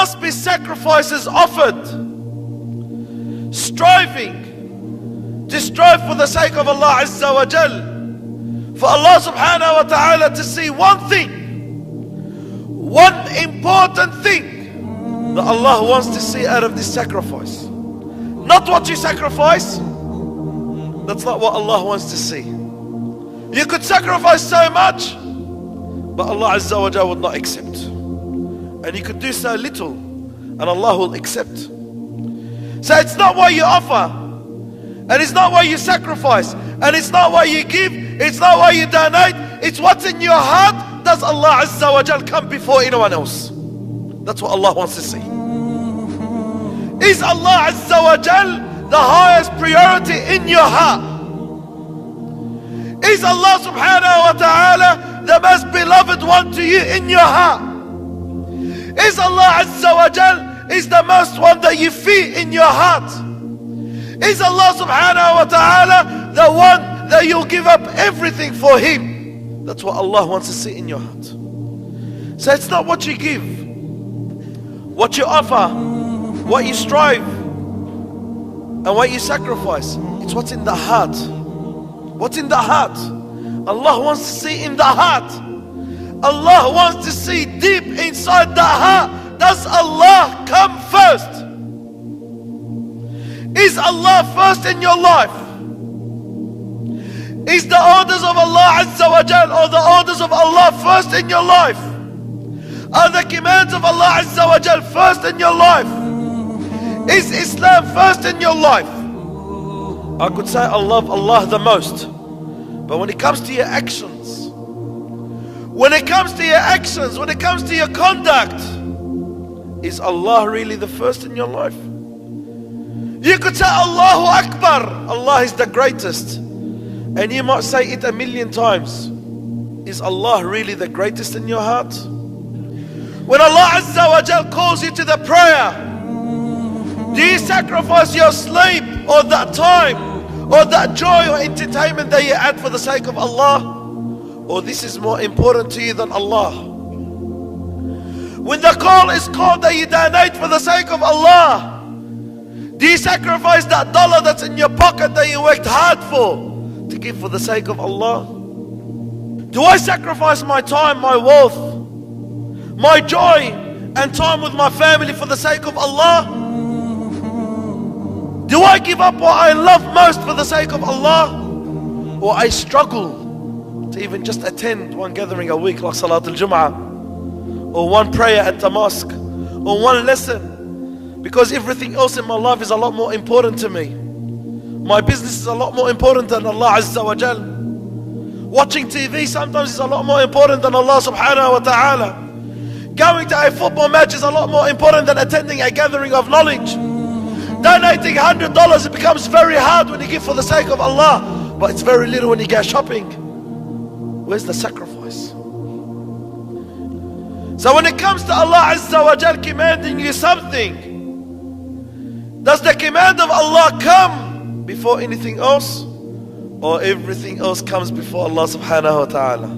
must be sacrifices offered. Striving to strive for the sake of Allah Azza wa Jal. For Allah subhanahu wa ta'ala to see one thing, one important thing that Allah wants to see out of this sacrifice. Not what you sacrifice. That's not what Allah wants to see. You could sacrifice so much, but Allah Azza wa Jal would not accept. And you could do so little, and Allah will accept. So it's not what you offer, and it's not what you sacrifice, and it's not what you give, it's not what you donate, it's what's in your heart. Does Allah Azza wa Jal come before anyone else? That's what Allah wants to see. Is Allah Azza wa Jal the highest priority in your heart? Is Allah subhanahu wa ta'ala the most beloved one to you in your heart? Is Allah Azza wa Jal is the most one that you fear in your heart? Is Allah subhanahu wa ta'ala the one that you'll give up everything for Him? That's what Allah wants to see in your heart. So it's not what you give, what you offer, what you strive, and what you sacrifice. It's what's in the heart. What's in the heart? Allah wants to see in the heart. Allah wants to see deep inside the heart. Does Allah come first? Is Allah first in your life? Is the orders of Allah Azza wa Jal or the orders of Allah first in your life? Are the commands of Allah Azza wa Jal first in your life? Is Islam first in your life? I could say I love Allah the most, but when it comes to your actions, when it comes to your conduct, is Allah really the first in your life? You could say Allahu Akbar, Allah is the greatest, and you might say it 1,000,000 times. Is Allah really the greatest in your heart? When Allah Azza wa Jal calls you to the prayer, do you sacrifice your sleep or that time or that joy or entertainment that you add for the sake of Allah? Or this is more important to you than Allah? When the call is called that you donate for the sake of Allah, do you sacrifice that dollar that's in your pocket that you worked hard for to give for the sake of Allah? Do I sacrifice my time, my wealth, my joy and time with my family for the sake of Allah? Do I give up what I love most for the sake of Allah? Or I struggle to even just attend one gathering a week like Salat al-Jum'ah, or one prayer at the mosque, or one lesson, because everything else in my life is a lot more important to me. My business is a lot more important than Allah Azza wa Jal. Watching TV sometimes is a lot more important than Allah subhanahu wa ta'ala. Going to a football match is a lot more important than attending a gathering of knowledge. Donating $100, it becomes very hard when you give for the sake of Allah, but it's very little when you go shopping. Where's the sacrifice? So when it comes to Allah Azza wa Jal commanding you something, does the command of Allah come before anything else? Or everything else comes before Allah subhanahu wa ta'ala?